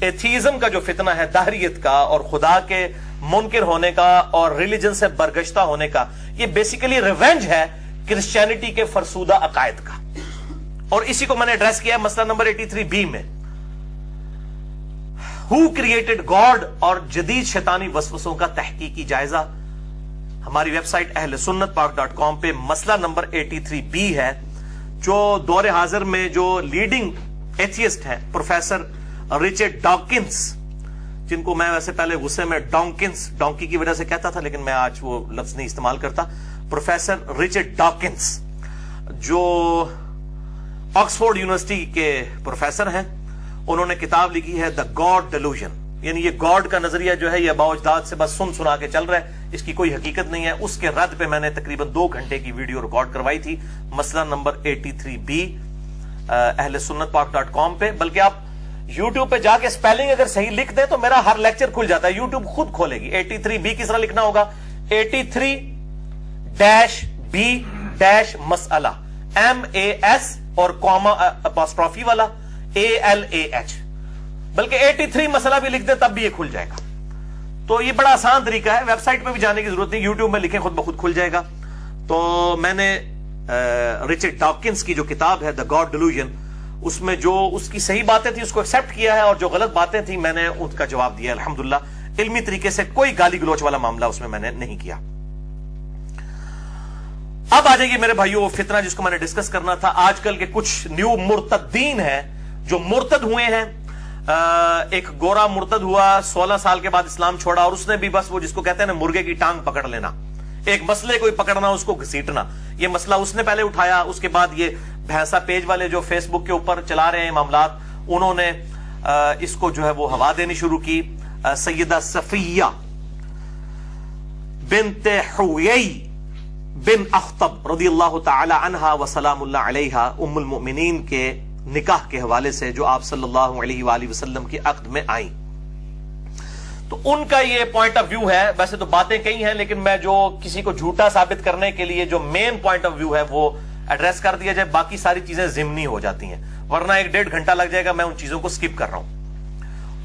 Atheism کا جو فتنہ ہے، دہریت کا اور خدا کے منکر ہونے کا اور ریلیجن سے برگشتہ ہونے کا، یہ بیسیکلی ریونج ہے کرسچینٹی کے فرسودہ عقائد کا، اور اسی کو میں نے ایڈریس کیا ہے مسئلہ نمبر 83B میں، ہو کریٹڈ گاڈ اور جدید شیطانی وسوسوں کا تحقیقی جائزہ۔ ہماری ویب سائٹ اہل سنت پاک.com پہ مسئلہ نمبر 83B ہے، جو دور حاضر میں جو لیڈنگ ایتھیسٹ ہے پروفیسر رچرڈ ڈاکنس، جن کو میں ویسے پہلے غصے میں ڈونکی کی وجہ سے کہتا تھا، لیکن میں آج وہ لفظ نہیں استعمال کرتا، پروفیسر رچرڈ ڈاکنس جو آکسفورڈ یونیورسٹی کے پروفیسر ہیں، انہوں نے کتاب لکھی ہے دا گاڈ ڈیلوژن، یعنی یہ گاڈ کا نظریہ جو ہے یہ آباء و اجداد سے بس سنا کے چل رہا ہے، اس کی کوئی حقیقت نہیں ہے۔ اس کے رد پہ میں نے تقریباً 2 گھنٹے کی ویڈیو ریکارڈ کروائی تھی مسئلہ نمبر 83B اہل سنت پاک.com پہ، بلکہ آپ یوٹیوب پہ جا کے سپیلنگ اگر صحیح لکھ دیں تو میرا ہر لیکچر کھل جاتا ہے، یوٹیوب خود کھولے گی۔ 83B کس طرح لکھنا ہوگا؟ 83-B- مسئلہ، MAS اور کاما اپاسٹرافی والا ALAH، بلکہ 83 مسئلہ بھی لکھ دیں تب بھی یہ کھل جائے گا۔ تو یہ بڑا آسان طریقہ ہے، ویب سائٹ پہ بھی جانے کی ضرورت نہیں، یوٹیوب میں لکھیں خود بخود کھل جائے گا۔ تو میں نے رچرڈ ڈاکنس کی جو کتاب ہے دا گاڈ ڈیلوژن، اس میں جو اس کی صحیح باتیں تھی اس کو ایکسپٹ کیا ہے، اور جو غلط باتیں تھیں میں نے ان کا جواب دیا الحمدللہ، علمی طریقے سے، کوئی گالی گلوچ والا معاملہ اس میں نے نہیں کیا۔ اب آ جائیے میرے بھائیو، فتنہ جس کو میں نے ڈسکس کرنا تھا، آج کل کے کچھ نیو مرتدین ہیں جو مرتد ہوئے ہیں۔ ایک گورا مرتد ہوا، 16 سال کے بعد اسلام چھوڑا، اور اس نے بھی بس وہ جس کو کہتے ہیں نا مرغے کی ٹانگ پکڑ لینا، ایک مسئلے کو پکڑنا اس کو گھسیٹنا، یہ مسئلہ اس نے پہلے اٹھایا۔ اس کے بعد یہ بھینسا پیج والے جو فیس بک کے اوپر چلا رہے ہیں معاملات، انہوں نے اس کو جو ہے وہ ہوا دینی شروع کی۔ سیدہ صفیہ بنت حویی بن اخطب رضی اللہ تعالی عنہا وسلام اللہ علیہا، ام المؤمنین کے نکاح کے حوالے سے جو آپ صلی اللہ علیہ وآلہ وسلم کے عقد میں آئیں، تو ان کا یہ پوائنٹ آف ویو ہے۔ ویسے تو باتیں کئی ہیں، لیکن میں جو کسی کو جھوٹا ثابت کرنے کے لیے جو مین پوائنٹ آف ویو ہے وہ ایڈریس کر دیا جائے، باقی ساری چیزیں ضمنی ہو جاتی ہیں، ورنہ 1-1.5 گھنٹہ لگ جائے گا، میں ان چیزوں کو سکپ کر رہا ہوں۔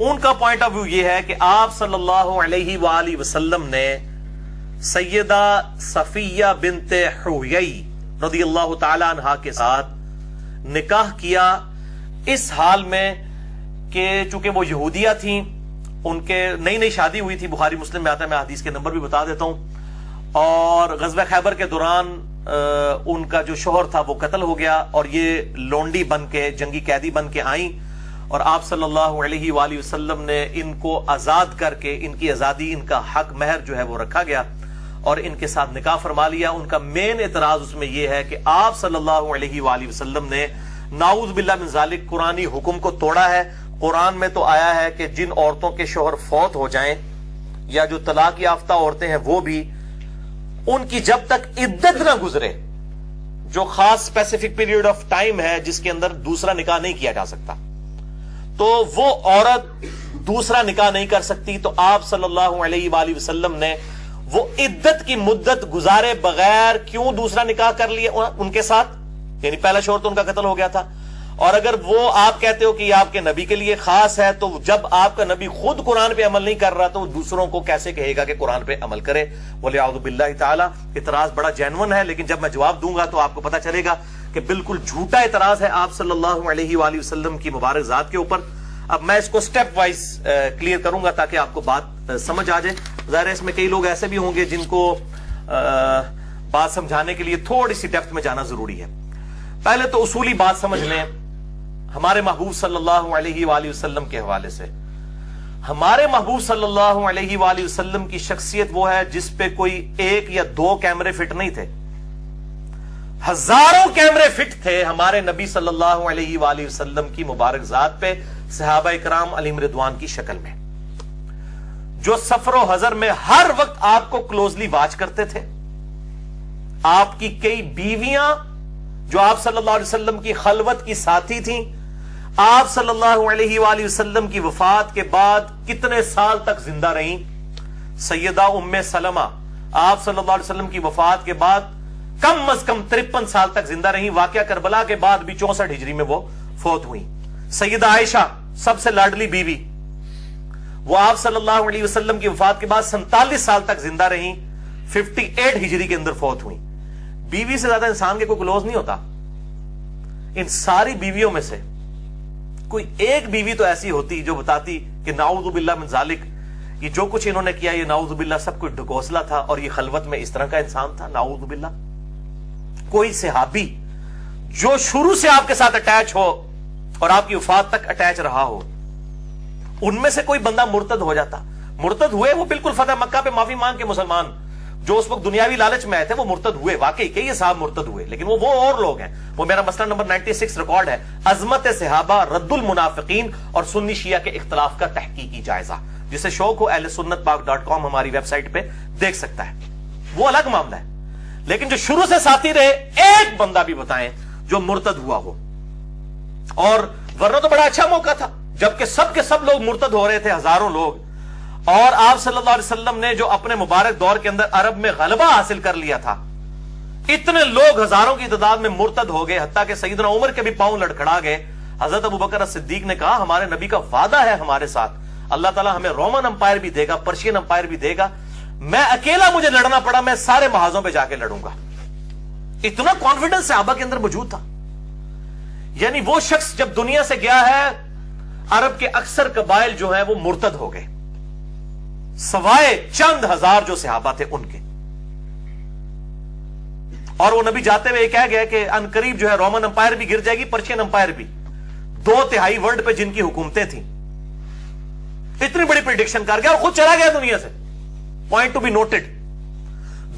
ان کا پوائنٹ آف ویو یہ ہے کہ آپ صلی اللہ علیہ وآلہ وسلم نے سیدہ صفیہ بنت حویی رضی اللہ تعالی عنہا کے ساتھ نکاح کیا، اس حال میں کہ چونکہ وہ یہودیہ تھیں، ان کے نئی شادی ہوئی تھی، بخاری مسلم میں آتا ہے، میں حدیث کے نمبر بھی بتا دیتا ہوں، اور غزوہ خیبر کے دوران ان کا جو شوہر تھا وہ قتل ہو گیا، اور یہ لونڈی بن کے، جنگی قیدی بن کے آئیں، اور آپ صلی اللہ علیہ وآلہ وسلم نے ان کو آزاد کر کے، ان کی آزادی، ان کا حق مہر جو ہے وہ رکھا گیا، اور ان کے ساتھ نکاح فرما لیا۔ ان کا مین اعتراض اس میں یہ ہے کہ آپ صلی اللہ علیہ وآلہ وسلم نے نعوذ باللہ من ذالک قرآنی حکم کو توڑا ہے۔ قرآن میں تو آیا ہے کہ جن عورتوں کے شوہر فوت ہو جائیں یا جو طلاق یافتہ عورتیں ہیں وہ بھی، ان کی جب تک عدت نہ گزرے، جو خاص اسپیسیفک پیریڈ آف ٹائم ہے جس کے اندر دوسرا نکاح نہیں کیا جا سکتا، تو وہ عورت دوسرا نکاح نہیں کر سکتی۔ تو آپ صلی اللہ علیہ وآلہ وسلم نے وہ عدت کی مدت گزارے بغیر کیوں دوسرا نکاح کر لیا ان کے ساتھ، یعنی پہلا شوہر تو ان کا قتل ہو گیا تھا، اور اگر وہ آپ کہتے ہو کہ یہ آپ کے نبی کے لیے خاص ہے، تو جب آپ کا نبی خود قرآن پہ عمل نہیں کر رہا تو وہ دوسروں کو کیسے کہے گا کہ قرآن پہ عمل کرے؟ وَلِعَوْذُ بِاللَّهِ تعالی۔ اعتراض بڑا جینون ہے، لیکن جب میں جواب دوں گا تو آپ کو پتا چلے گا کہ بالکل جھوٹا اعتراض ہے آپ صلی اللہ علیہ وآلہ وسلم کی مبارک ذات کے اوپر۔ اب میں اس کو سٹیپ وائز کلیئر کروں گا تاکہ آپ کو بات سمجھ آ جائے۔ ظاہر ہے اس میں کئی لوگ ایسے بھی ہوں گے جن کو بات سمجھانے کے لیے تھوڑی سی ڈیپتھ میں جانا ضروری ہے۔ پہلے تو اصولی بات سمجھ لیں ہمارے محبوب صلی اللہ علیہ وآلہ وسلم کے حوالے سے۔ ہمارے محبوب صلی اللہ علیہ وآلہ وسلم کی شخصیت وہ ہے جس پہ کوئی 1 یا 2 کیمرے فٹ نہیں تھے، ہزاروں کیمرے فٹ تھے ہمارے نبی صلی اللہ علیہ وآلہ وسلم کی مبارک ذات پہ، صحابہ کرام علیہم رضوان کی شکل میں، جو سفر و حضر میں ہر وقت آپ کو کلوزلی واچ کرتے تھے۔ آپ کی کئی بیویاں جو آپ صلی اللہ علیہ وسلم کی خلوت کی ساتھی تھیں، آپ صلی اللہ علیہ وآلہ وسلم کی وفات کے بعد کتنے سال تک زندہ رہیں؟ سیدہ ام سلمہ آپ صلی اللہ علیہ وسلم کی وفات کے بعد کم از کم 53 سال تک زندہ رہیں، واقعہ کربلا کے بعد بھی 64 ہجری میں وہ فوت ہوئی۔ سیدہ عائشہ سب سے لاڈلی بیوی وہ آپ صلی اللہ علیہ وسلم کی وفات کے بعد 47 سال تک زندہ رہی، 58 ہجری کے اندر فوت ہوئی۔ بیوی سے زیادہ انسان کے کوئی کلوز نہیں ہوتا۔ ان ساری بیویوں میں سے کوئی ایک بیوی تو ایسی ہوتی جو بتاتی کہ نعوذ باللہ من ذالک، یہ جو کچھ انہوں نے کیا یہ نعوذ باللہ سب کچھ ڈھکوسلا تھا اور یہ خلوت میں اس طرح کا انسان تھا، نعوذ باللہ۔ کوئی صحابی جو شروع سے آپ کے ساتھ اٹیچ ہو اور آپ کی وفات تک اٹیچ رہا ہو، ان میں سے کوئی بندہ مرتد ہو جاتا، مرتد ہوئے وہ بالکل فتح مکہ پہ معافی مانگ کے مسلمان جو اس وقت دنیاوی لالچ میں آئے تھے وہ مرتد ہوئے، واقعی کہ یہ صاحب مرتد ہوئے، لیکن وہ اور لوگ ہیں۔ وہ میرا مسئلہ نمبر 96 ریکارڈ ہے، عظمت صحابہ، رد المنافقین اور سنی شیعہ کے اختلاف کا تحقیقی جائزہ، جسے شوق ہو اہل سنت پاک.com ہماری ویب سائٹ پہ دیکھ سکتا ہے، وہ الگ معاملہ ہے۔ لیکن جو شروع سے ساتھی رہے، ایک بندہ بھی بتائیں جو مرتد ہوا ہو، اور ورنہ تو بڑا اچھا موقع تھا جبکہ سب کے سب لوگ مرتد ہو رہے تھے، ہزاروں لوگ، اور آپ صلی اللہ علیہ وسلم نے جو اپنے مبارک دور کے اندر عرب میں غلبہ حاصل کر لیا تھا، اتنے لوگ ہزاروں کی تعداد میں مرتد ہو گئے، حتیٰ کہ سیدنا عمر کے بھی پاؤں لڑکھڑا گئے۔ حضرت ابوبکر صدیق نے کہا ہمارے نبی کا وعدہ ہے ہمارے ساتھ، اللہ تعالیٰ ہمیں رومن امپائر بھی دے گا، پرشین امپائر بھی دے گا، میں اکیلا مجھے لڑنا پڑا میں سارے محاذوں پہ جا کے لڑوں گا۔ اتنا کانفیڈنس صحابہ کے اندر موجود تھا۔ یعنی وہ شخص جب دنیا سے گیا ہے، عرب کے اکثر قبائل جو ہیں وہ مرتد ہو گئے، سوائے چند ہزار جو صحابہ تھے ان کے، اور وہ نبی جاتے ہوئے کہہ گیا کہ ان قریب جو ہے رومن امپائر بھی گر جائے گی، پرشین امپائر بھی، 2/3 ورلڈ پہ جن کی حکومتیں تھیں، اتنی بڑی پریڈکشن کر گیا اور خود چلا گیا دنیا سے۔ پوائنٹ ٹو بی نوٹڈ،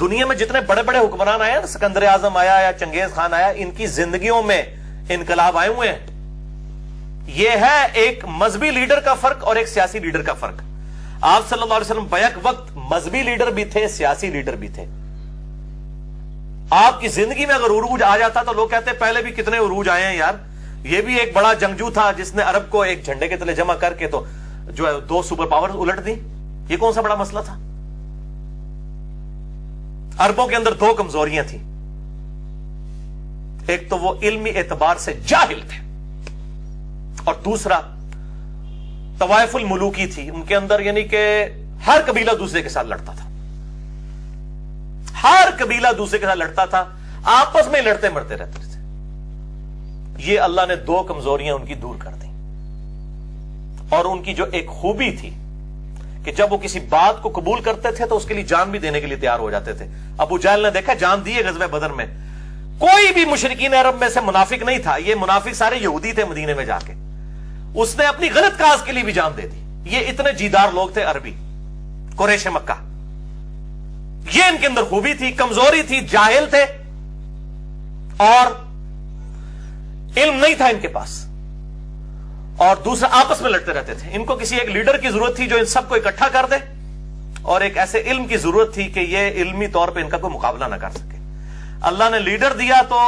دنیا میں جتنے بڑے بڑے حکمران آئے نا، سکندر اعظم آیا یا چنگیز خان آیا، ان کی زندگیوں میں انقلاب آئے ہوئے ہیں۔ یہ ہے ایک مذہبی لیڈر کا فرق اور ایک سیاسی لیڈر کا فرق۔ آپ صلی اللہ علیہ وسلم بیک وقت مذہبی لیڈر بھی تھے، سیاسی لیڈر بھی تھے۔ آپ کی زندگی میں اگر عروج آ جاتا تو لوگ کہتے ہیں پہلے بھی کتنے عروج آئے ہیں یار، یہ بھی ایک بڑا جنگجو تھا جس نے عرب کو ایک جھنڈے کے تلے جمع کر کے تو جو ہے 2 سپر پاور الٹ دی، یہ کون سا بڑا مسئلہ تھا؟ عربوں کے اندر 2 کمزوریاں تھیں، ایک تو وہ علمی اعتبار سے جاہل تھے، اور دوسرا طوائف الملوکی تھی ان کے اندر، یعنی کہ ہر قبیلہ دوسرے کے ساتھ لڑتا تھا، ہر قبیلہ دوسرے کے ساتھ لڑتا تھا، آپس میں لڑتے مرتے رہتے تھے۔ یہ اللہ نے 2 کمزوریاں ان کی دور کر دی، اور ان کی جو ایک خوبی تھی کہ جب وہ کسی بات کو قبول کرتے تھے تو اس کے لیے جان بھی دینے کے لیے تیار ہو جاتے تھے۔ ابو جہل نے دیکھا، جان دی ہے غزوہ بدر میں، کوئی بھی مشرکین عرب میں سے منافق نہیں تھا، یہ منافق سارے یہودی تھے مدینے میں جا کے، اس نے اپنی غلط کاز کے لیے بھی جان دے دی۔ یہ اتنے جیدار لوگ تھے عربی، قریش مکہ، یہ ان کے اندر خوبی تھی۔ کمزوری تھی، جاہل تھے اور علم نہیں تھا ان کے پاس، اور دوسرا آپس میں لڑتے رہتے تھے۔ ان کو کسی ایک لیڈر کی ضرورت تھی جو ان سب کو اکٹھا کر دے، اور ایک ایسے علم کی ضرورت تھی کہ یہ علمی طور پہ ان کا کوئی مقابلہ نہ کر سکے۔ اللہ نے لیڈر دیا تو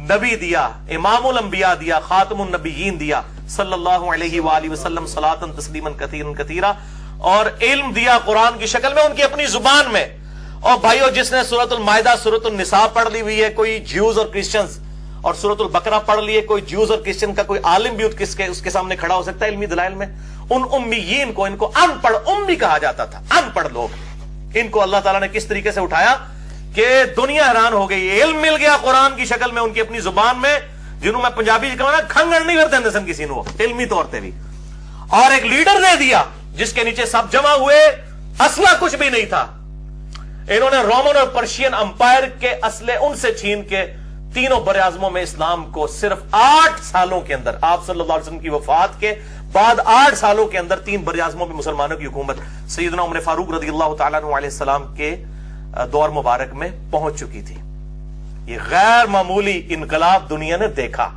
نبی دیا، امام الانبیاء دیا، خاتم النبیین دیا صلی اللہ علیہ وآلہ وسلم، صلاۃ تسلیما کثیرا کثیرا، اور علم دیا قرآن کی شکل میں ان کی اپنی زبان میں۔ اور بھائیو، جس نے سورۃ المائدہ، سورۃ النساء پڑھ لی ہوئی ہے، کوئی جیوز اور کرسچنز، اور سورۃ البقرہ پڑھ لیے، کوئی جیوز اور کرسچن کا کوئی عالم بھی اس کے سامنے کھڑا ہو سکتا ہے علمی دلائل میں۔ ان امیین کو، ان کو ان پڑھ امی کہا جاتا تھا، ان پڑھ لوگ، ان کو اللہ تعالیٰ نے کس طریقے سے اٹھایا کہ دنیا حیران ہو گئی۔ علم مل گیا قرآن کی شکل میں ان کی اپنی زبان میں، جنہوں میں پنجابی کہوں نا کھنگڑ نہیں کرتے ہیں سن کسی نے، علمی طور پہ بھی، اور ایک لیڈر دے دیا جس کے نیچے سب جمع ہوئے، اسلحہ کچھ بھی نہیں تھا۔ انہوں نے رومن اور پرشین امپائر کے اسلحے ان سے چھین کے تینوں براعظموں میں اسلام کو صرف 8 سالوں کے اندر، آپ صلی اللہ علیہ وسلم کی وفات کے بعد 8 سالوں کے اندر 3 براعظموں میں مسلمانوں کی حکومت سیدنا عمر فاروق رضی اللہ تعالیٰ عنہ علیہ السلام کے دور مبارک میں پہنچ چکی تھی۔ یہ غیر معمولی انقلاب دنیا نے دیکھا،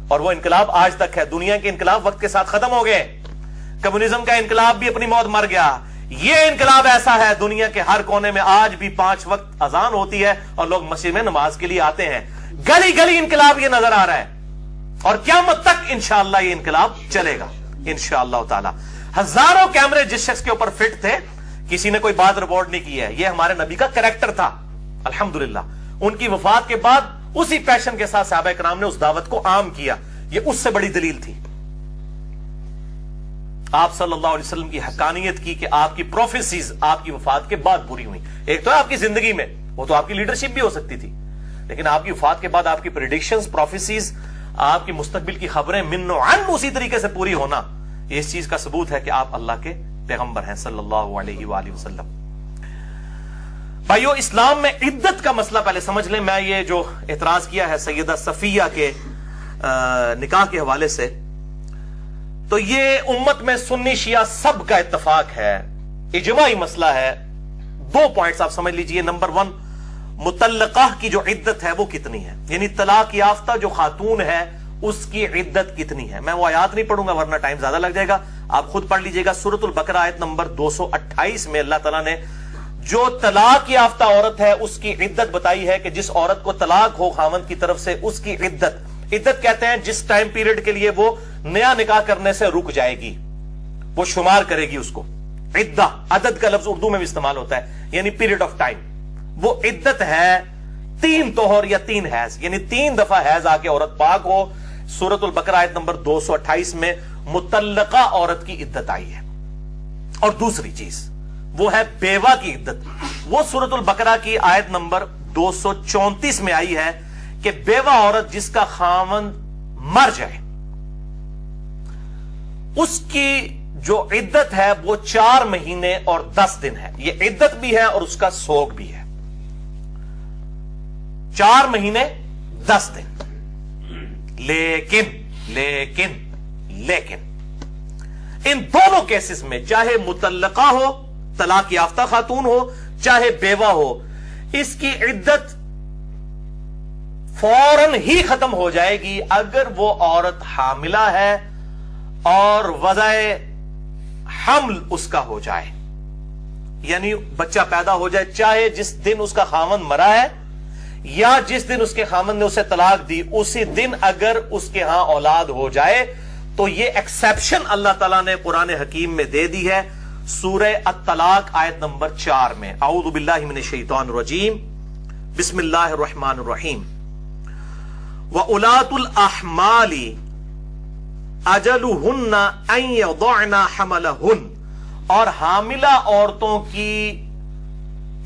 اور وہ انقلاب آج تک ہے۔ دنیا کے انقلاب وقت کے ساتھ ختم ہو گئے، کمیونزم کا انقلاب بھی اپنی موت مر گیا۔ یہ انقلاب ایسا ہے دنیا کے ہر کونے میں آج بھی 5 وقت اذان ہوتی ہے اور لوگ مسجد میں نماز کے لیے آتے ہیں۔ گلی گلی انقلاب یہ نظر آ رہا ہے، اور قیامت تک انشاءاللہ یہ انقلاب چلے گا انشاءاللہ تعالی۔ ہزاروں کیمرے جس شخص کے اوپر فٹ تھے، کسی نے کوئی بات رپورٹ نہیں کی ہے، یہ ہمارے نبی کا کریکٹر تھا الحمدللہ۔ ان کی وفات کے بعد اسی پیشن کے ساتھ صحابہ کرام نے اس دعوت کو عام کیا، یہ اس سے بڑی دلیل تھی۔ آپ صلی اللہ علیہ وسلم کی حقانیت کی کہ آپ کی پروفیسیز آپ کی وفات کے بعد پوری ہوئی. ایک تو ہے آپ کی زندگی میں، وہ تو آپ کی لیڈرشپ بھی ہو سکتی تھی، لیکن آپ کی وفات کے بعد آپ کی پریڈکشنز، پروفیسیز، آپ کی مستقبل کی خبریں من و عن اسی طریقے سے پوری ہونا، یہ اس چیز کا ثبوت ہے کہ آپ اللہ کے پیغمبر ہیں صلی اللہ علیہ وآلہ وسلم. بھائیو، اسلام میں عدت کا مسئلہ پہلے سمجھ لیں. میں یہ جو اعتراض کیا ہے سیدہ صفیہ کے نکاح کے حوالے سے، تو یہ امت میں سنی شیعہ سب کا اتفاق ہے، اجماعی مسئلہ ہے. 2 پوائنٹس آپ سمجھ لیجئے. نمبر 1، مطلقہ کی جو عدت ہے وہ کتنی ہے، یعنی طلاق یافتہ جو خاتون ہے اس کی عدت کتنی ہے. میں وہ آیات نہیں پڑھوں گا ورنہ ٹائم زیادہ لگ جائے گا، آپ خود پڑھ لیجئے گا. سورۃ البقرہ آیت نمبر 228 میں اللہ تعالیٰ نے جو طلاق یافتہ عورت ہے اس کی عدت بتائی ہے کہ جس عورت کو طلاق ہو خاوند کی طرف سے، اس کی عدت کہتے ہیں جس ٹائم پیریڈ کے لیے وہ نیا نکاح کرنے سے رک جائے گی، وہ شمار کرے گی اس کو. عدہ، عدد کا لفظ اردو میں بھی استعمال ہوتا ہے، یعنی پیریڈ آف ٹائم. وہ عدت ہے 3 طہر یا 3 حیض، یعنی 3 دفعہ حیض آ کے عورت پاک ہو. سورۃ البقرہ آیت نمبر 228 میں مطلقہ عورت کی عدت آئی ہے. اور دوسری چیز وہ ہے بیوہ کی عدت. وہ سورۃ البقرہ کی آیت نمبر 234 میں آئی ہے کہ بیوہ عورت جس کا خاوند مر جائے اس کی جو عدت ہے وہ 4 مہینے اور 10 دن ہے. یہ عدت بھی ہے اور اس کا سوگ بھی ہے. 4 مہینے 10 دن. لیکن ان دونوں کیسز میں، چاہے مطلقہ ہو، طلاق یافتہ خاتون ہو، چاہے بیوہ ہو، اس کی عدت فوراً ہی ختم ہو جائے گی اگر وہ عورت حاملہ ہے اور وضع حمل اس کا ہو جائے، یعنی بچہ پیدا ہو جائے، چاہے جس دن اس کا خاوند مرا ہے یا جس دن اس کے خاوند نے اسے طلاق دی اسی دن اگر اس کے ہاں اولاد ہو جائے. تو یہ ایکسیپشن اللہ تعالیٰ نے قرآن حکیم میں دے دی ہے سورہ الطلاق آیت نمبر 4 میں. اعوذ باللہ من الشیطان الرجیم، بسم اللہ الرحمن الرحیم. وَأُولَاتُ الْأَحْمَالِ أَجَلُهُنَّ أَن يَضَعْنَ حَمْلَهُنَّ، اور حاملہ عورتوں کی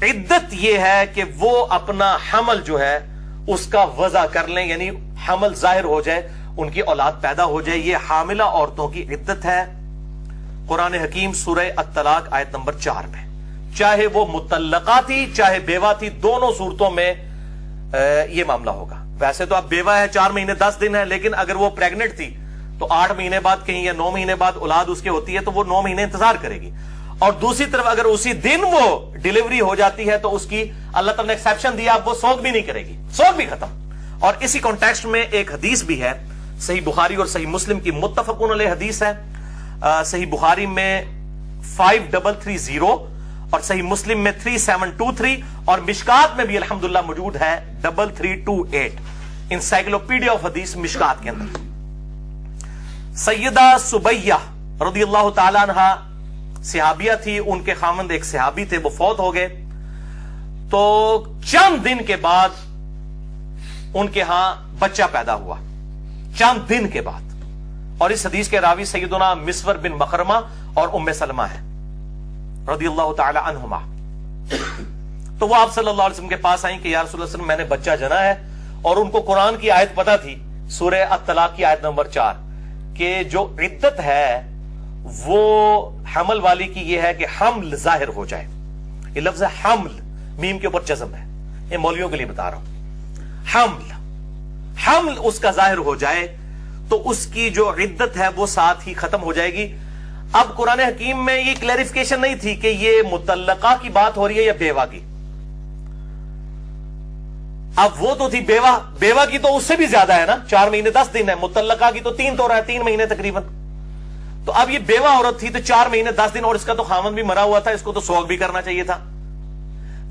عدت یہ ہے کہ وہ اپنا حمل جو ہے اس کا وضع کر لیں، یعنی حمل ظاہر ہو جائے، ان کی اولاد پیدا ہو جائے. یہ حاملہ عورتوں کی عدت ہے. قرآن حکیم سورہ الطلاق آیت نمبر 4 میں. چاہے وہ مطلقہ تھی چاہے بیوہ تھی، دونوں صورتوں میں یہ معاملہ ہوگا. ویسے تو اب بیوہ ہے 4 مہینے 10 دن ہے، لیکن اگر وہ پریگنٹ تھی تو 8 مہینے بعد کہیں یا 9 مہینے بعد اولاد اس کے ہوتی ہے تو وہ 9 مہینے انتظار کرے گی. اور دوسری طرف اگر اسی دن وہ ڈیلیوری ہو جاتی ہے تو اس کی اللہ تعالیٰ نے ایکسیپشن دیا، اب وہ سوگ بھی نہیں کرے گی، سوگ بھی ختم. اور اسی کانٹیکسٹ میں ایک حدیث بھی ہے، صحیح بخاری اور صحیح مسلم کی متفقون علیہ حدیث ہے. صحیح بخاری میں 5330 اور صحیح مسلم میں 3723 اور مشکات میں بھی الحمدللہ موجود ہے 3328. انسائکلوپیڈیا آف حدیث مشکات کے اندر. سیدہ سبیہ رضی اللہ تعالی عنہ صحابیہ تھی، ان کے خاوند ایک صحابی تھے، وہ فوت ہو گئے. تو چند دن کے بعد ان کے ہاں بچہ پیدا ہوا، چند دن کے بعد. اور اس حدیث کے راوی سیدنا مسور بن مخرمہ اور ام سلمہ ہے رضی اللہ تعالی عنہما. تو وہ آپ صلی اللہ علیہ وسلم کے پاس آئیں کہ یا رسول اللہ صلی اللہ علیہ وسلم میں نے بچہ جنا ہے، اور ان کو قرآن کی آیت پتا تھی سورہ الطلاق کی آیت نمبر 4 کہ جو عدت ہے وہ حمل والی کی یہ ہے کہ حمل ظاہر ہو جائے. یہ لفظ ہے حمل، میم کے اوپر جزم ہے، یہ مولویوں کے لیے بتا رہا ہوں. حمل اس کا ظاہر ہو جائے تو اس کی جو عدت ہے وہ ساتھ ہی ختم ہو جائے گی. اب قرآن حکیم میں یہ کلیریفیکیشن نہیں تھی کہ یہ مطلقہ کی بات ہو رہی ہے یا بیوہ کی. اب وہ تو تھی بیوہ کی تو اس سے بھی زیادہ ہے نا، 4 مہینے 10 دن ہے. مطلقہ کی تو 3 طور ہے، 3 مہینے تقریباً. تو اب یہ بیوہ عورت تھی تو 4 مہینے 10 دن، اور اس کا تو خاوند بھی مرا ہوا تھا، اس کو تو سوگ بھی کرنا چاہیے تھا.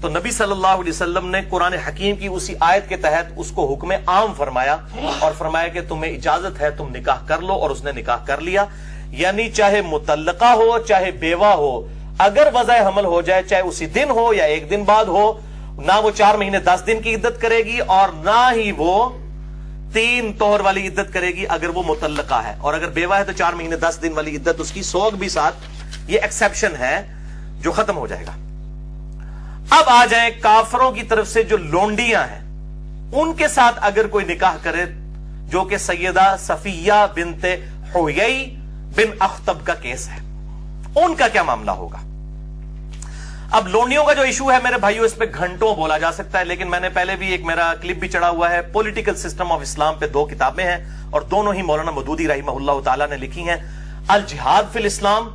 تو نبی صلی اللہ علیہ وسلم نے قرآن حکیم کی اسی آیت کے تحت اس کو حکم عام فرمایا اور فرمایا کہ تمہیں اجازت ہے تم نکاح کر لو، اور اس نے نکاح کر لیا. یعنی چاہے مطلقہ ہو چاہے بیوہ ہو، اگر وضع حمل ہو جائے، چاہے اسی دن ہو یا 1 دن بعد ہو، نہ وہ 4 مہینے 10 دن کی عدت کرے گی اور نہ ہی وہ 3 طہر والی عدت کرے گی اگر وہ مطلقہ ہے، اور اگر بیوہ ہے تو 4 مہینے 10 دن والی عدت اس کی، سوگ بھی ساتھ، یہ ایکسیپشن ہے جو ختم ہو جائے گا۔ اب آ جائیں کافروں کی طرف سے جو لونڈیاں ہیں، ان کے ساتھ اگر کوئی نکاح کرے، جو کہ سیدہ صفیہ بنت حویی بن اخطب کا کیس ہے، ان کا کیا معاملہ ہوگا؟ اب لونڈیوں کا جو ایشو ہے میرے بھائیوں، اس پہ گھنٹوں بولا جا سکتا ہے، لیکن میں نے پہلے بھی ایک میرا کلپ بھی چڑھا ہوا ہے، پولیٹیکل سسٹم آف اسلام پہ 2 کتابیں ہیں، اور دونوں ہی مولانا مودودی رحمہ اللہ تعالی نے لکھی ہیں، الجہاد فی الاسلام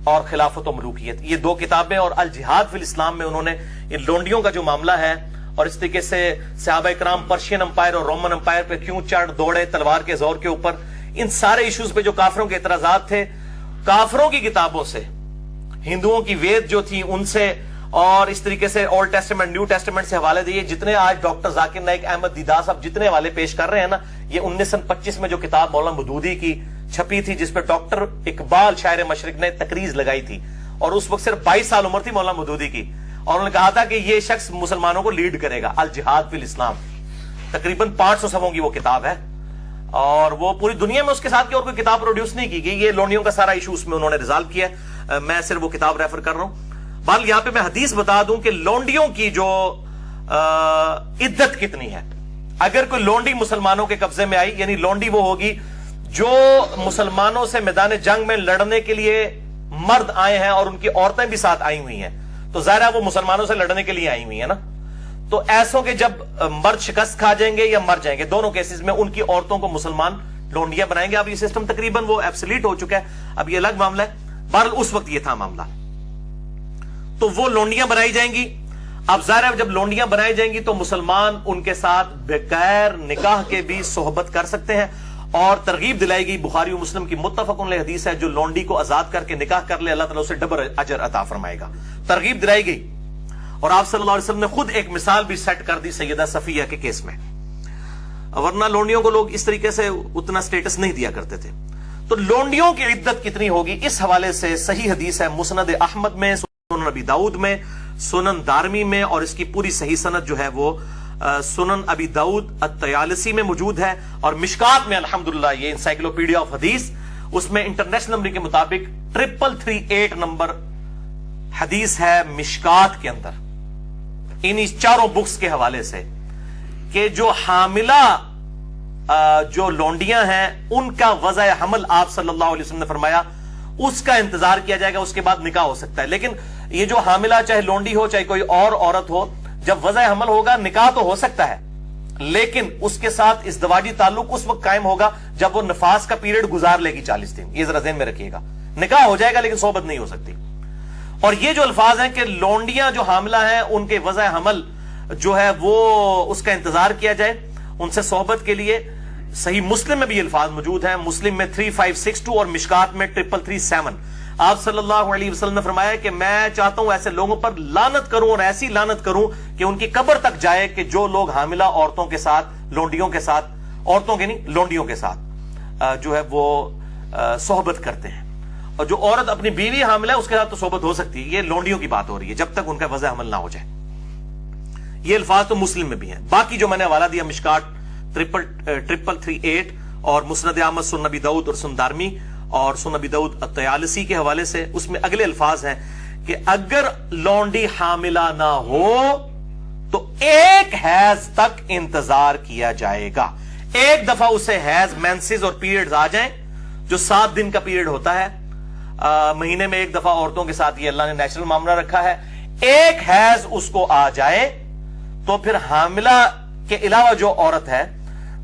اور خلافت و ملوکیت، یہ 2 کتابیں، اور الجہاد فی الاسلام میں انہوں نے ان لونڈیوں کا جو معاملہ ہے، اور اس طریقے سے صحابہ کرام پرشین امپائر اور رومن امپائر پہ کیوں چڑھ دوڑے تلوار کے زور کے اوپر، ان سارے ایشوز پہ جو کافروں کے اعتراضات تھے، کافروں کی کتابوں سے، ہندوؤں کی وید جو تھی ان سے، اور اس طریقے سے اولڈ ٹیسٹمنٹ نیو ٹیسٹمنٹ سے حوالے دیے، جتنے آج ڈاکٹر ذاکر نائک احمد دیدار صاحب جتنے حوالے پیش کر رہے ہیں نا، یہ 1925 میں جو کتاب مولانا مودودی کی چھپی تھی، جس پہ ڈاکٹر اقبال شاعر مشرق نے تقریض لگائی تھی، اور اس وقت صرف 22 سال عمر تھی مولانا مودودی کی، اور انہوں نے کہا تھا کہ یہ شخص مسلمانوں کو لیڈ کرے گا، الجہاد فی الاسلام، تقریباً 500 صفحوں کی وہ کتاب ہے، اور وہ پوری دنیا میں اس کے ساتھ اور کوئی کتاب پروڈیوس نہیں کی گئی، یہ لونڈیوں کا سارا ایشو اس میں انہوں نے ریزالو کیا ہے، میں صرف وہ کتاب ریفر کر رہا ہوں۔ بال یہاں پہ میں حدیث بتا دوں کہ لونڈیوں کی جو عدت کتنی ہے۔ اگر کوئی لونڈی مسلمانوں کے قبضے میں آئی، یعنی لونڈی وہ ہوگی جو مسلمانوں سے میدان جنگ میں لڑنے کے لیے مرد آئے ہیں اور ان کی عورتیں بھی ساتھ آئی ہوئی ہیں، تو ظاہر ہے وہ مسلمانوں سے لڑنے کے لیے آئی ہوئی ہیں نا، تو ایسوں کے جب مرد شکست کھا جائیں گے یا مر جائیں گے، دونوں کیسز میں ان کی عورتوں کو مسلمان لونڈیاں بنائیں گے۔ اب یہ سسٹم تقریباً وہ ایبسلیٹ ہو چکا ہے، اب یہ الگ معاملہ ہے، بہرحال اس وقت یہ تھا معاملہ، تو وہ لونڈیاں بنائی جائیں گی۔ اب ظاہر ہے جب لونڈیاں بنائی جائیں گی تو مسلمان ان کے ساتھ بغیر نکاح کے بھی صحبت کر سکتے ہیں، اور ترغیب دلائی گئی، بخاری و مسلم کی متفق علیہ حدیث ہے، جو لونڈی کو آزاد کر کے نکاح کر لے اللہ تعالیٰ اسے ڈبل اجر عطا فرمائے گا، ترغیب دلائی گئی۔ اور آپ صلی اللہ علیہ وسلم نے خود ایک مثال بھی سیٹ کر دی سیدہ صفیہ کے کیس میں، ورنہ لونڈیوں کو لوگ اس طریقے سے اتنا سٹیٹس نہیں دیا کرتے تھے۔ تو لونڈیوں کی عدت کتنی ہوگی، اس حوالے سے صحیح حدیث ہے مسند احمد میں، سنن ابی داؤد میں، سنن دارمی میں، اور اس کی پوری صحیح سند جو ہے وہ سنن ابی داؤد الطیالسی میں موجود ہے، اور مشکات میں الحمدللہ یہ انسائکلوپیڈیا آف حدیث، اس میں انٹرنیشنل نمبر کے مطابق 3338 نمبر حدیث ہے مشکات کے اندر، انہی 4 بکس کے حوالے سے، کہ جو حاملہ جو لونڈیاں ہیں ان کا وضع حمل آپ صلی اللہ علیہ وسلم نے فرمایا اس کا انتظار کیا جائے گا، اس کے بعد نکاح ہو سکتا ہے۔ لیکن یہ جو حاملہ چاہے لونڈی ہو چاہے کوئی اور عورت ہو، جب وضع حمل ہوگا نکاح تو ہو سکتا ہے، لیکن اس کے ساتھ ازدواجی تعلق اس وقت قائم ہوگا جب وہ نفاس کا پیریڈ گزار لے گی 40 دن، یہ ذرا ذہن میں رکھیے گا، نکاح ہو جائے گا لیکن صحبت نہیں ہو سکتی۔ اور یہ جو الفاظ ہیں کہ لونڈیاں جو حاملہ ہیں ان کے وضع حمل جو ہے وہ اس کا انتظار کیا جائے ان سے صحبت کے لیے، صحیح مسلم میں بھی یہ الفاظ موجود ہیں، مسلم میں 3562 اور مشکات میں 3337۔ آپ صلی اللہ علیہ وسلم نے فرمایا کہ میں چاہتا ہوں ایسے لوگوں پر لعنت کروں، اور ایسی لعنت کروں کہ ان کی قبر تک جائے، کہ جو لوگ حاملہ عورتوں کے ساتھ، لونڈیوں کے ساتھ، عورتوں کے نہیں لونڈیوں کے ساتھ جو ہے وہ صحبت کرتے ہیں، اور جو عورت اپنی بیوی حاملہ ہے اس کے ساتھ تو صحبت ہو سکتی ہے، یہ لونڈیوں کی بات ہو رہی ہے جب تک ان کا وضع حمل نہ ہو جائے۔ یہ الفاظ تو مسلم میں بھی ہیں، باقی جو میں نے حوالہ دیا مشکات 3338 اور مسند احمد، سنن ابی داؤد اور سنن دارمی اور سنن ابی داؤد الطیالسی کے حوالے سے، اس میں اگلے الفاظ ہیں کہ اگر لونڈی حاملہ نہ ہو تو 1 حیض تک انتظار کیا جائے گا، 1 دفعہ اسے حیض مینسز اور پیریڈز آ جائیں، جو 7 دن کا پیریڈ ہوتا ہے مہینے میں 1 دفعہ عورتوں کے ساتھ، یہ اللہ نے نیچرل معاملہ رکھا ہے، 1 حیض اس کو آ جائے تو پھر حاملہ کے علاوہ جو عورت ہے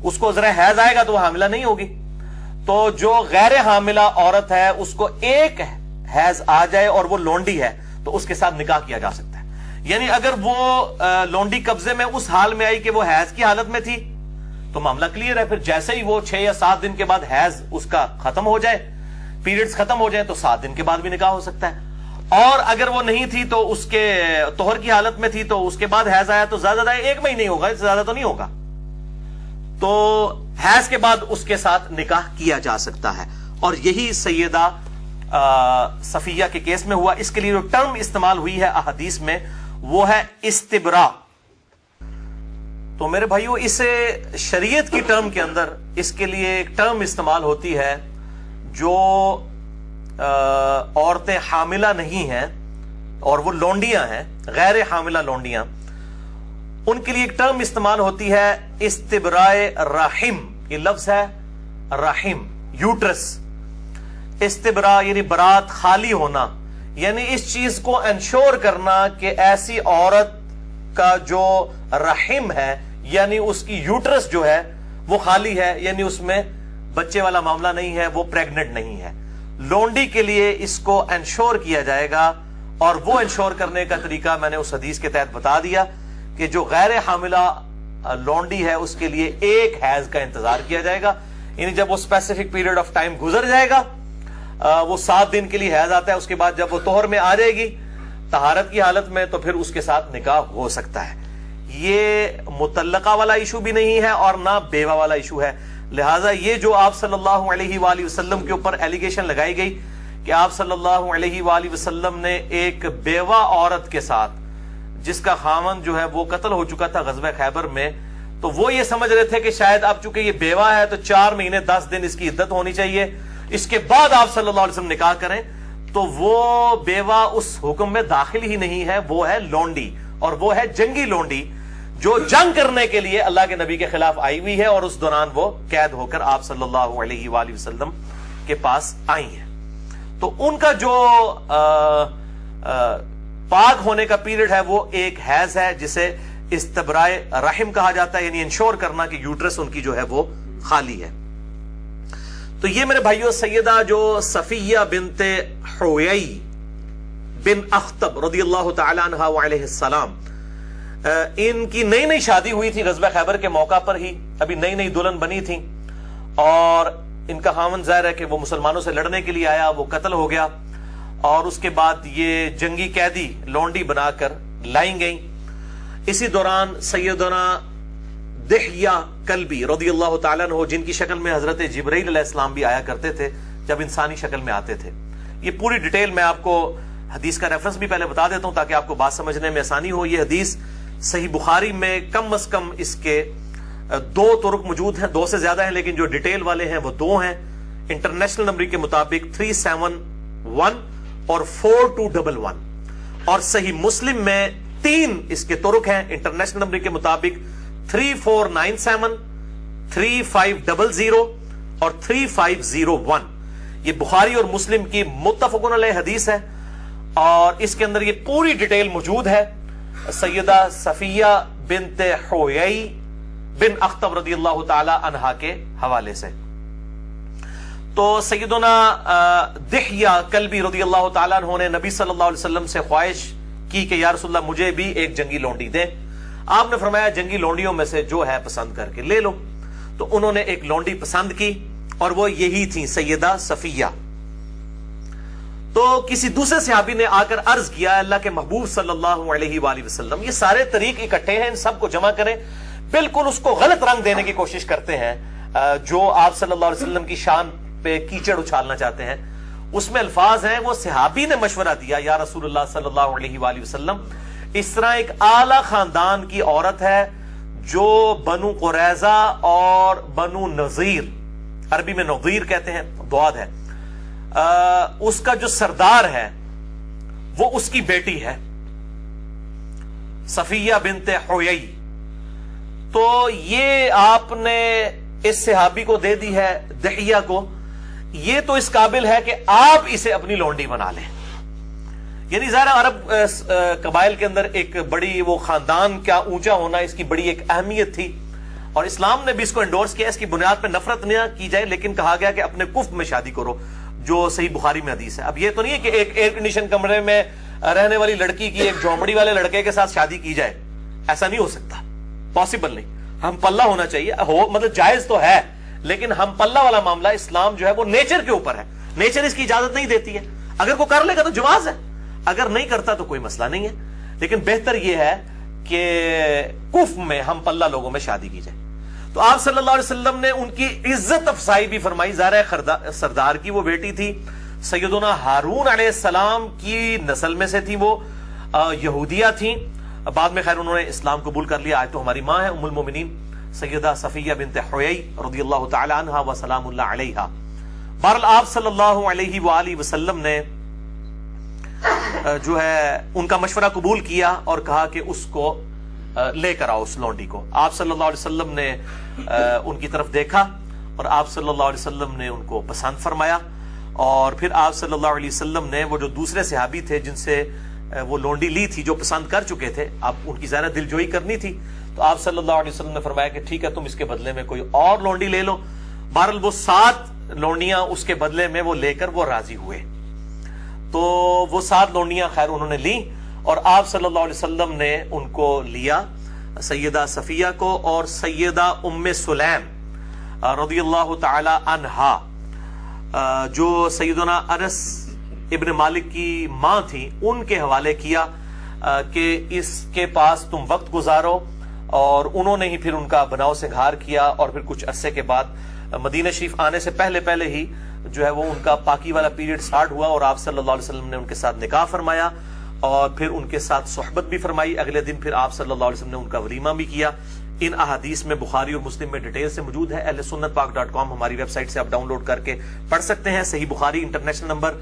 اس کو ذرا حیض آئے گا تو وہ حاملہ نہیں ہوگی، تو جو غیر حاملہ عورت ہے اس کو 1 حیض آ جائے اور وہ لونڈی ہے تو اس کے ساتھ نکاح کیا جا سکتا ہے۔ یعنی اگر وہ لونڈی قبضے میں اس حال میں آئی کہ وہ حیض کی حالت میں تھی تو معاملہ کلیئر ہے، پھر جیسے ہی وہ 6 یا 7 دن کے بعد حیض اس کا ختم ہو جائے، پیریڈز ختم ہو جائے، تو 7 دن کے بعد بھی نکاح ہو سکتا ہے۔ اور اگر وہ نہیں تھی تو اس کے طہر کی حالت میں تھی تو اس کے بعد حیض آیا تو زیادہ 1 مہینے ہی ہوگا، اس سے زیادہ تو نہیں ہوگا، تو حیض کے بعد اس کے ساتھ نکاح کیا جا سکتا ہے۔ اور یہی سیدہ صفیہ کے کیس میں ہوا۔ اس کے لیے جو ٹرم استعمال ہوئی ہے احادیث میں وہ ہے استبراء، تو میرے بھائیو اسے شریعت کی ٹرم کے اندر اس کے لیے ایک ٹرم استعمال ہوتی ہے جو عورتیں حاملہ نہیں ہیں اور وہ لونڈیاں ہیں، غیر حاملہ لونڈیاں، ان کے لیے ایک ٹرم استعمال ہوتی ہے استبراء رحم. یہ لفظ ہے رحم، یوٹرس. استبراء یعنی برات، خالی ہونا، یعنی اس چیز کو انشور کرنا کہ ایسی عورت کا جو رحم ہے یعنی اس کی یوٹرس جو ہے وہ خالی ہے، یعنی اس میں بچے والا معاملہ نہیں ہے، وہ پریگننٹ نہیں ہے. لونڈی کے لیے اس کو انشور کیا جائے گا، اور وہ انشور کرنے کا طریقہ میں نے اس حدیث کے تحت بتا دیا کہ جو غیر حاملہ لونڈی ہے اس کے لیے ایک حیض کا انتظار کیا جائے گا. یعنی جب وہ اسپیسیفک پیریڈ آف ٹائم گزر جائے گا، وہ 7 دن کے لیے حیض آتا ہے، اس کے بعد جب وہ طہر میں آ جائے گی طہارت کی حالت میں، تو پھر اس کے ساتھ نکاح ہو سکتا ہے. یہ مطلقہ والا ایشو بھی نہیں ہے اور نہ بیوہ والا ایشو ہے. لہٰذا یہ جو آپ صلی اللہ علیہ وآلہ وسلم کے اوپر ایلیگیشن لگائی گئی کہ آپ صلی اللہ علیہ وآلہ وسلم نے ایک بیوہ عورت کے ساتھ جس کا خاوند جو ہے وہ قتل ہو چکا تھا غزوہ خیبر میں، تو وہ یہ سمجھ رہے تھے کہ شاید اب چونکہ یہ بیوہ ہے تو 4 مہینے 10 دن اس کی عدت ہونی چاہیے، اس کے بعد آپ صلی اللہ علیہ وسلم نکاح کریں، تو وہ بیوہ اس حکم میں داخل ہی نہیں ہے. وہ ہے لونڈی، اور وہ ہے جنگی لونڈی جو جنگ کرنے کے لیے اللہ کے نبی کے خلاف آئی ہوئی ہے، اور اس دوران وہ قید ہو کر آپ صلی اللہ علیہ وآلہ وسلم کے پاس آئی ہیں. تو ان کا جو پاک ہونے کا پیریڈ ہے وہ ایک حیض ہے جسے استبراء رحم کہا جاتا ہے، یعنی انشور کرنا کہ یوٹرس ان کی جو ہے وہ خالی ہے. تو یہ میرے بھائیوں سیدہ جو صفیہ بنت حویی بن اخطب رضی اللہ تعالی عنہ وعلیہ السلام، ان کی نئی نئی شادی ہوئی تھی غزوہ خیبر کے موقع پر ہی، ابھی نئی نئی دلہن بنی تھی، اور ان کا خاوند ظاہر ہے کہ وہ مسلمانوں سے لڑنے کے لیے آیا، وہ قتل ہو گیا، اور اس کے بعد یہ جنگی قیدی لونڈی بنا کر لائیں گئیں. اسی دوران سیدنا دحیہ کلبی رضی اللہ تعالیٰ عنہ، جن کی شکل میں حضرت جبرائیل علیہ السلام بھی آیا کرتے تھے جب انسانی شکل میں آتے تھے. یہ پوری ڈیٹیل میں آپ کو حدیث کا ریفرنس بھی پہلے بتا دیتا ہوں تاکہ آپ کو بات سمجھنے میں آسانی ہو. یہ حدیث صحیح بخاری میں کم از کم اس کے 2 طرق موجود ہیں، 2 سے زیادہ ہیں، لیکن جو ڈیٹیل والے ہیں وہ 2 ہیں. انٹرنیشنل نمبر کے مطابق 371 اور 4211، اور صحیح مسلم میں 3 اس کے طرق ہیں. انٹرنیشنل نمبر کے مطابق 3497، 3500 اور 3501. یہ بخاری اور مسلم کی متفقن علیہ حدیث ہے، اور اس کے اندر یہ پوری ڈیٹیل موجود ہے سیدہ صفیہ بنت حویی بن اخطب رضی اللہ تعالی عنہا کے حوالے سے. تو سیدنا دحیہ کلبی رضی اللہ تعالیٰ عنہ نے نبی صلی اللہ علیہ وسلم سے خواہش کی کہ یا رسول اللہ مجھے بھی ایک جنگی لونڈی دیں. آپ نے فرمایا جنگی لونڈیوں میں سے جو ہے پسند کر کے لے لو. تو انہوں نے ایک لونڈی پسند کی، اور وہ یہی تھی سیدہ صفیہ. تو کسی دوسرے صحابی نے آ کر عرض کیا اللہ کے محبوب صلی اللہ علیہ وآلہ وسلم، یہ سارے طریق اکٹھے ہیں، ان سب کو جمع کریں. بالکل اس کو غلط رنگ دینے کی کوشش کرتے ہیں جو آپ صلی اللہ علیہ وسلم کی شان پہ کیچڑ اچھالنا چاہتے ہیں. اس میں الفاظ ہیں، وہ صحابی نے مشورہ دیا یا رسول اللہ صلی اللہ علیہ وآلہ وسلم، اس طرح ایک اعلی خاندان کی عورت ہے جو بنو قریظہ اور بنو نذیر، عربی میں نذیر کہتے ہیں، دواد ہے، اس کا جو سردار ہے وہ اس کی بیٹی ہے صفیہ بنت حویی. تو یہ آپ نے اس صحابی کو دے دی ہے دحیہ کو، یہ تو اس قابل ہے کہ آپ اسے اپنی لونڈی بنا لیں. یعنی ظاہر عرب قبائل کے اندر ایک بڑی وہ خاندان کا اونچا ہونا، اس کی بڑی ایک اہمیت تھی، اور اسلام نے بھی اس کو انڈورس کیا. اس کی بنیاد پہ نفرت نہ کی جائے، لیکن کہا گیا کہ اپنے کفر میں شادی کرو، جو صحیح بخاری میں حدیث ہے. اب یہ تو نہیں ہے کہ ایک ایئر کنڈیشن کمرے میں رہنے والی لڑکی کی ایک جھونپڑی والے لڑکے کے ساتھ شادی کی جائے، ایسا نہیں ہو سکتا، پاسبل نہیں. ہم پلہ ہونا چاہیے، مطلب جائز تو ہے، لیکن ہم پلہ والا معاملہ اسلام جو ہے وہ نیچر کے اوپر ہے، نیچر اس کی اجازت نہیں دیتی ہے. اگر کوئی کر لے گا تو جواز ہے، اگر نہیں کرتا تو کوئی مسئلہ نہیں ہے، لیکن بہتر یہ ہے کہ کفر میں ہم پلہ لوگوں میں شادی کی جائے. تو آپ صلی اللہ علیہ وسلم نے ان کی عزت افزائی بھی فرمائی. ظاہر سردار کی وہ بیٹی تھی، سیدنا ہارون علیہ السلام کی نسل میں سے تھی، وہ یہودیہ تھیں، بعد میں خیر انہوں نے اسلام قبول کر لیا. آج تو ہماری ماں ہے ام المومنین سیدہ صفیہ بنت حیی رضی اللہ تعالی عنہا و سلام اللہ علیہا. بہرحال آپ صلی اللہ علیہ وآلہ وسلم نے جو ہے ان کا مشورہ قبول کیا اور کہا کہ اس کو لے کر آؤ اس لونڈی کو. آپ صلی اللہ علیہ وسلم نے ان کی طرف دیکھا اور آپ صلی اللہ علیہ وسلم نے ان کو پسند فرمایا. اور پھر آپ صلی اللہ علیہ وسلم نے وہ جو دوسرے صحابی تھے جن سے وہ لونڈی لی تھی جو پسند کر چکے تھے, اب ان کی ظاہر دل جوئی کرنی تھی, تو آپ صلی اللہ علیہ وسلم نے فرمایا کہ ٹھیک ہے تم اس کے بدلے میں کوئی اور لونڈی لے لو. بہرحال وہ 7 لونڈیاں اس کے بدلے میں وہ لے کر وہ راضی ہوئے. تو وہ 7 لونڈیاں خیر انہوں نے لی اور آپ صلی اللہ علیہ وسلم نے ان کو لیا, سیدہ صفیہ کو اور سیدہ ام سلیم رضی اللہ تعالی عنہا جو سیدنا انس ابن مالک کی ماں تھی ان کے حوالے کیا کہ اس کے پاس تم وقت گزارو. اور انہوں نے ہی پھر ان کا بناؤ سنگھار کیا اور پھر کچھ عرصے کے بعد مدینہ شریف آنے سے پہلے ہی جو ہے وہ ان کا پاکی والا پیریڈ سٹارٹ ہوا اور آپ صلی اللہ علیہ وسلم نے ان کے ساتھ نکاح فرمایا اور پھر ان کے ساتھ صحبت بھی فرمائی. اگلے دن پھر آپ صلی اللہ علیہ وسلم نے ان کا ولیمہ بھی کیا. ان احادیث میں بخاری اور مسلم میں ڈیٹیل سے موجود ہے. اہل سنت پاک .com ہماری ویب سائٹ سے آپ ڈاؤن لوڈ کر کے پڑھ سکتے ہیں. صحیح بخاری انٹرنیشنل نمبر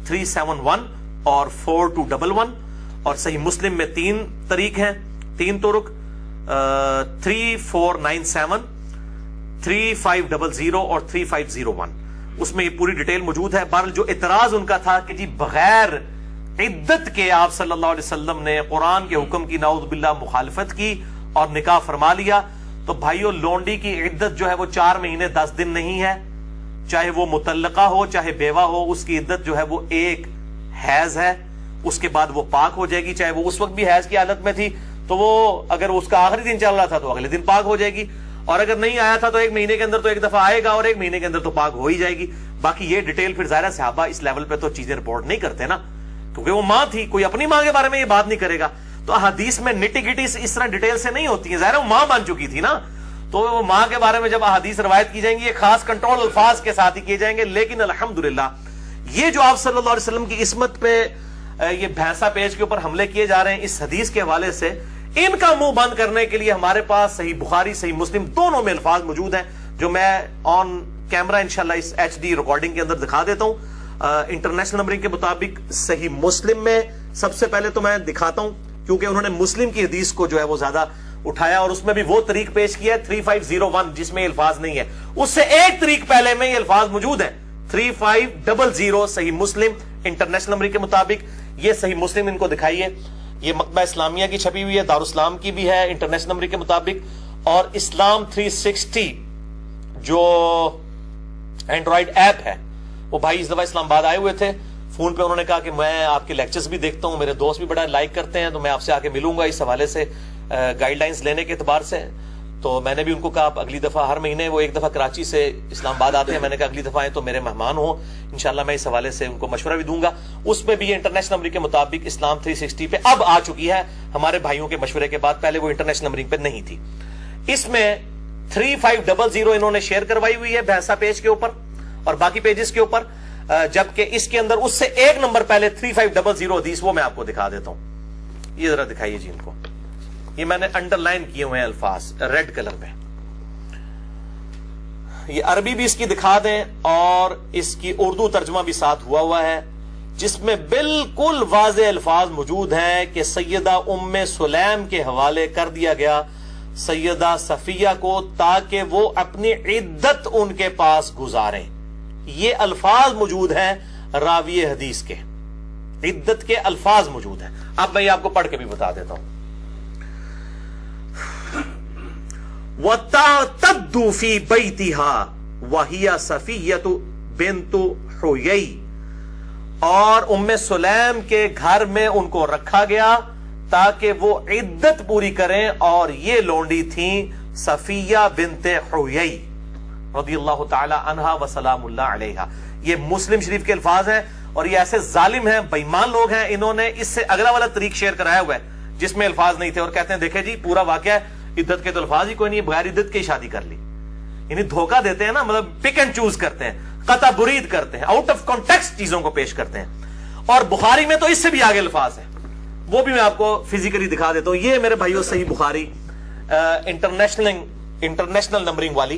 371 اور 4211 اور صحیح مسلم میں 3 طریق ہیں, 3 طرق 3497 3500 اور 3501. اس میں یہ پوری ڈیٹیل موجود ہے. بہرحال جو اعتراض ان کا تھا کہ جی بغیر عدت کے آپ صلی اللہ علیہ وسلم نے قرآن کے حکم کی نعوذ باللہ مخالفت کی اور نکاح فرما لیا, تو بھائیو لونڈی کی عدت جو ہے وہ 4 مہینے 10 دن نہیں ہے, چاہے وہ مطلقہ ہو چاہے بیوہ ہو, اس کی عدت جو ہے وہ ایک حیض ہے. اس کے بعد وہ پاک ہو جائے گی, چاہے وہ اس وقت بھی حیض کی حالت میں تھی تو وہ اگر اس کا آخری دن چل رہا تھا تو اگلے دن پاک ہو جائے گی, اور اگر نہیں آیا تھا تو 1 مہینے کے اندر تو ایک دفعہ آئے گا اور 1 مہینے کے اندر تو پاک ہو ہی جائے گی. باقی یہ ڈیٹیل پھر ظاہر صحابہ اس لیول پہ تو چیزیں رپورٹ نہیں کرتے نا, کیونکہ وہ ماں تھی, کوئی اپنی ماں کے بارے میں یہ بات نہیں کرے گا. تو احادیث میں نٹی گٹی اس طرح ڈیٹیل سے نہیں ہوتی ہیں, ظاہر وہ ماں بن چکی تھی نا, تو وہ ماں کے بارے میں جب احادیث روایت کی جائیں گی یہ خاص کنٹرول الفاظ کے ساتھ ہی کیے جائیں گے. لیکن الحمدللہ یہ جو آپ صلی اللہ علیہ وسلم کی عصمت پہ یہ بھینسا پیج کے اوپر حملے کیے جا رہے ہیں اس حدیث کے حوالے سے, ان کا منہ بند کرنے کے لیے ہمارے پاس صحیح بخاری صحیح مسلم دونوں میں الفاظ موجود ہیں جو میں آن کیمرہ انشاءاللہ اس HD ریکارڈنگ کے اندر دکھا دیتا ہوں. انٹرنیشنل نمبرنگ کے مطابق صحیح مسلم میں سب سے پہلے تو میں دکھاتا ہوں کیونکہ انہوں نے مسلم کی حدیث کو جو ہے وہ زیادہ اٹھایا اور اس میں بھی وہ طریق پیش کیا ہے 3501 جس میں الفاظ نہیں ہے, اس سے ایک طریق پہلے میں یہ الفاظ موجود ہیں 3500 صحیح مسلم انٹرنیشنل نمبرنگ کے مطابق. یہ صحیح مسلم ان کو دکھائیے, یہ مکتبہ اسلامیہ کی چھپی ہوئی ہے, دارالاسلام کی بھی ہے انٹرنیشنل نمبرنگ کے مطابق, اور اسلام 360 جو اینڈرائڈ ایپ ہے وہ بھائی اس دفعہ اسلام آباد آئے ہوئے تھے, فون پہ انہوں نے کہا کہ میں آپ کے لیکچرز بھی دیکھتا ہوں, میرے دوست بھی بڑا لائک کرتے ہیں, تو میں آپ سے آ کے ملوں گا اس حوالے سے گائیڈ لائنز لینے کے اعتبار سے. تو میں نے بھی ان کو کہا اگلی دفعہ ہر مہینے وہ ایک دفعہ کراچی سے اسلام آباد آتے ہیں, میں نے کہا اگلی دفعہ آئیں تو میرے مہمان ہوں انشاءاللہ, میں اس حوالے سے ان کو مشورہ بھی دوں گا. اس میں بھی یہ انٹرنیشنل نمبرنگ کے مطابق اسلام 360 پہ اب آ چکی ہے ہمارے بھائیوں کے مشورے کے بعد, پہلے وہ انٹرنیشنل نمبرنگ پہ نہیں تھی. اس میں 3500 انہوں نے شیئر کروائی ہوئی ہے بھینسا پیج کے اوپر اور باقی پیجز کے اوپر, جبکہ اس کے اندر اس سے ایک نمبر پہلے 3500 حدیث وہ میں آپ کو دکھا دیتا ہوں. یہ ذرا دکھائیے جی ان کو, یہ میں نے انڈر لائن کیے ہوئے ہیں الفاظ ریڈ کلر میں. یہ عربی بھی اس کی دکھا دیں اور اس کی اردو ترجمہ بھی ساتھ ہوا ہے جس میں بالکل واضح الفاظ موجود ہیں کہ سیدہ ام سلیم کے حوالے کر دیا گیا سیدہ صفیہ کو تاکہ وہ اپنی عدت ان کے پاس گزاریں. یہ الفاظ موجود ہیں راوی حدیث کے, عدت کے الفاظ موجود ہیں. اب میں یہ آپ کو پڑھ کے بھی بتا دیتا ہوں. وَتَعْتَدُّ فِي بَيْتِهَا وَهِيَ صَفِيَّةُ بِنْتُ حُيَيْ, اور ام سلیم کے گھر میں ان کو رکھا گیا تاکہ وہ عدت پوری کریں, اور یہ لونڈی تھیں صفیہ بنت حیی رضی اللہ تعالی عنہا و سلام اللہ علیہا. یہ مسلم شریف کے الفاظ ہیں اور یہ ایسے ظالم ہیں بےمان لوگ ہیں, انہوں نے اس سے اگلا والا طریق شیئر کرایا ہوا ہے جس میں الفاظ نہیں تھے اور کہتے ہیں دیکھیں جی پورا واقعہ ہے, عدت کے تو الفاظ ہی کوئی نہیں, بغیر عدت کی شادی کر لی. یعنی دھوکہ دیتے ہیں نا, مطلب پک اینڈ چوز کرتے ہیں, قطع برید کرتے ہیں, آؤٹ آف کانٹیکسٹ چیزوں کو پیش کرتے ہیں. اور بخاری میں تو اس سے بھی آگے الفاظ ہیں, وہ بھی میں آپ کو فزیکلی دکھا دیتا ہوں. یہ میرے بھائیوں صحیح بخاری انٹرنیشنل نمبرنگ والی,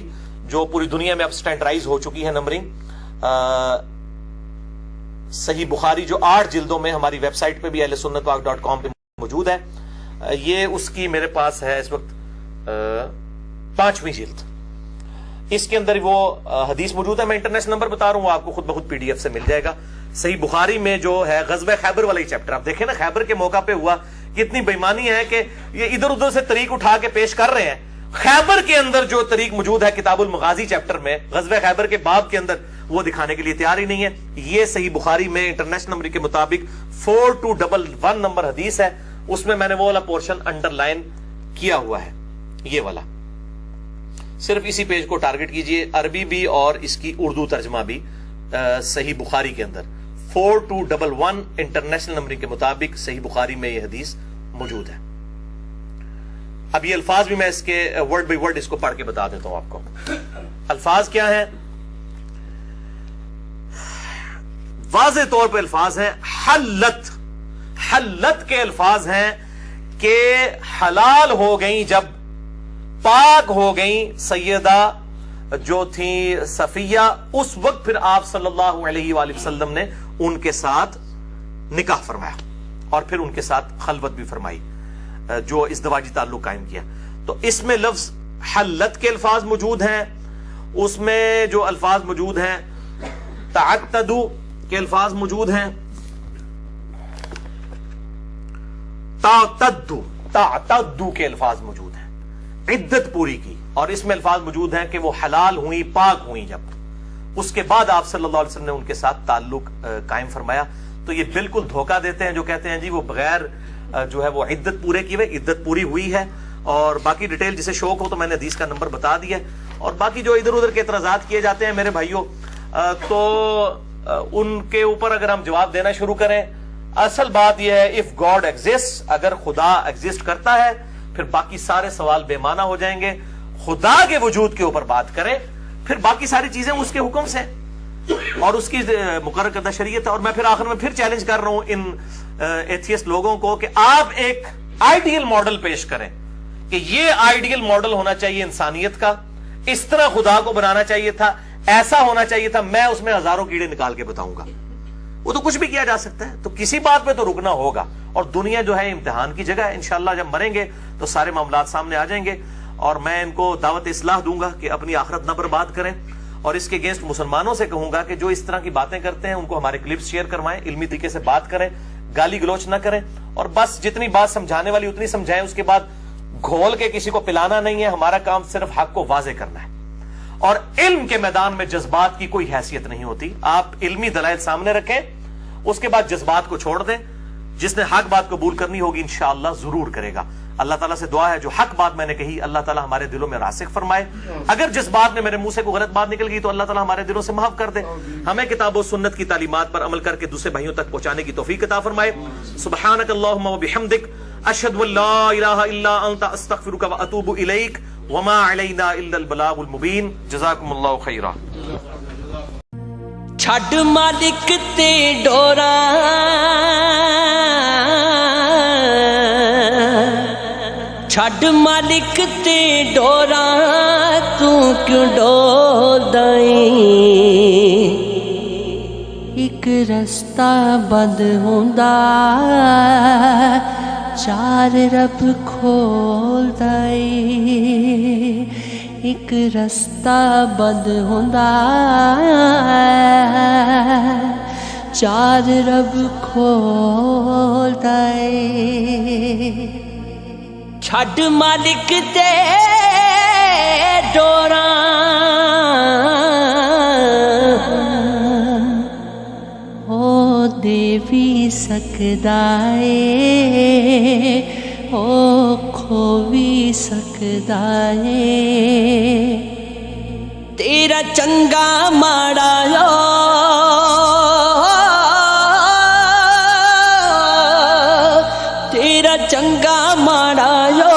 جو پوری دنیا میں اب سٹینڈرائز ہو چکی ہے نمبرنگ. صحیح بخاری جو 8 جلدوں میں ہماری ویب سائٹ پہ بھی ahlsunnatwalk.com پہ موجود ہے. یہ اس کی میرے پاس ہے اس وقت 5ویں جلد. اس کے اندر وہ حدیث موجود ہے. میں انٹرنیشنل نمبر بتا رہا ہوں, آپ کو خود بخود پی ڈی ایف سے مل جائے گا. صحیح بخاری میں جو ہے غزوہ خیبر والا ہی چیپٹر, آپ دیکھیں نا خیبر کے موقع پہ ہوا, کتنی بےمانی ہے کہ یہ ادھر ادھر سے طریق اٹھا کے پیش کر رہے ہیں. خیبر کے اندر جو طریق موجود ہے کتاب المغازی چیپٹر میں, غزوہ خیبر کے باب کے اندر, وہ دکھانے کے لیے تیار ہی نہیں ہے. یہ صحیح بخاری میں انٹرنیشنل نمبر کے مطابق 4211 نمبر حدیث ہے. اس میں نے وہ والا پورشن انڈر لائن کیا ہوا ہے, یہ والا. صرف اسی پیج کو ٹارگٹ کیجئے, عربی بھی اور اس کی اردو ترجمہ بھی صحیح بخاری کے اندر 4211 انٹرنیشنل نمبرنگ کے مطابق صحیح بخاری میں یہ حدیث موجود ہے. اب یہ الفاظ بھی میں اس کے ورڈ بائی ورڈ اس کو پڑھ کے بتا دیتا ہوں آپ کو. الفاظ کیا ہیں؟ واضح طور پہ الفاظ ہیں حلت. حلت کے الفاظ ہیں کہ حلال ہو گئیں, جب پاک ہو گئیں سیدہ جو تھی صفیہ, اس وقت پھر آپ صلی اللہ علیہ وآلہ وسلم نے ان کے ساتھ نکاح فرمایا اور پھر ان کے ساتھ خلوت بھی فرمائی, جو ازدواجی تعلق قائم کیا. تو اس میں لفظ حلت کے الفاظ موجود ہیں. اس میں جو الفاظ موجود ہیں تعتدو کے الفاظ موجود ہیں, تعتدو کے الفاظ موجود ہیں, عدت پوری کی. اور اس میں الفاظ موجود ہیں کہ وہ حلال ہوئی, پاک ہوئی, جب اس کے بعد آپ صلی اللہ علیہ وسلم نے ان کے ساتھ تعلق قائم فرمایا. تو یہ بالکل دھوکہ دیتے ہیں جو کہتے ہیں جی وہ بغیر جو ہے وہ عدت پورے کی ہوئے, عدت پوری ہوئی ہے. اور باقی ڈیٹیل جسے شوق ہو تو میں نے حدیث کا نمبر بتا دیا. اور باقی جو ادھر ادھر کے اعتراضات کیے جاتے ہیں میرے بھائیوں, تو ان کے اوپر اگر ہم جواب دینا شروع کریں, اصل بات یہ ہے اف گاڈ ایگزسٹ, اگر خدا ایگزسٹ کرتا ہے پھر باقی سارے سوال بے معنی ہو جائیں گے. خدا کے وجود کے اوپر بات کریں, پھر باقی ساری چیزیں اس کے حکم سے اور اس کی مقرر کردہ شریعت ہے. اور میں پھر آخر میں پھر چیلنج کر رہا ہوں ان ایتھیسٹ لوگوں کو کہ آپ ایک آئیڈیل ماڈل پیش کریں کہ یہ آئیڈیل ماڈل ہونا چاہیے انسانیت کا, اس طرح خدا کو بنانا چاہیے تھا, ایسا ہونا چاہیے تھا. میں اس میں ہزاروں کیڑے نکال کے بتاؤں گا. وہ تو کچھ بھی کیا جا سکتا ہے. تو کسی بات پہ تو رکنا ہوگا. اور دنیا جو ہے امتحان کی جگہ ہے. انشاءاللہ جب مریں گے تو سارے معاملات سامنے آ جائیں گے. اور میں ان کو دعوت اصلاح دوں گا کہ اپنی آخرت نہ برباد کریں. اور اس کے اگینسٹ مسلمانوں سے کہوں گا کہ جو اس طرح کی باتیں کرتے ہیں ان کو ہمارے کلپس شیئر کروائیں, علمی طریقے سے بات کریں, گالی گلوچ نہ کریں, اور بس جتنی بات سمجھانے والی اتنی سمجھائیں. اس کے بعد گھول کے کسی کو پلانا نہیں ہے. ہمارا کام صرف حق کو واضح کرنا ہے. اور علم کے میدان میں جذبات کی کوئی حیثیت نہیں ہوتی. آپ علمی دلائل سامنے رکھیں, اس کے بعد جذبات کو چھوڑ دیں. جس نے حق بات قبول کرنی ہوگی انشاءاللہ ضرور کرے گا. اللہ تعالیٰ سے دعا ہے جو حق بات میں نے کہی اللہ تعالیٰ ہمارے دلوں میں راسخ فرمائے. اگر جس بات میں میرے منہ سے کوئی غلط بات نکل گئی تو اللہ تعالیٰ ہمارے دلوں سے معاف کر دے. ہمیں کتاب و سنت کی تعلیمات پر عمل کر کے دوسرے بھائیوں تک پہنچانے کی توفیق عطا فرمائے. سبحانک اللہم و بحمدک, اشہد ان لا الہ الا انت, استغفرک و اتوب الیک, وما علینا الا البلاغ المبین. جزاکم اللہ خیرا. چھڈ مالک تے ڈورا, چھڈ مالک تے ڈورا, تو کیوں ڈولدا ایں. ایک رستہ بند ہوندا, چار رب کھولدا ایں. ایک رستہ بند ہوندا, چار رب کھولدا اے. چھڈ مالک تے ڈوراں, او دے وی سکدا اے, او کھو وی سکدا اے. تیرا چنگا ماڑا لو, تیرا چنگا ماڑا لو,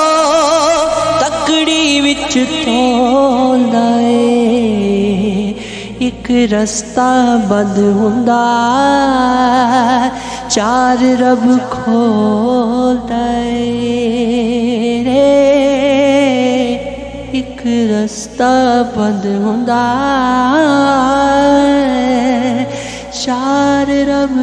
تکڑی وچ تولدا اے. ایک رستہ بند ہوندا, ਚਾਰ ਰੱਬ ਖੋਲਦਾ ਏ ਰੇ ਇੱਕ ਰਸਤਾ ਬੰਦ ਹੁੰਦਾ ਏ ਚਾਰ ਰੱਬ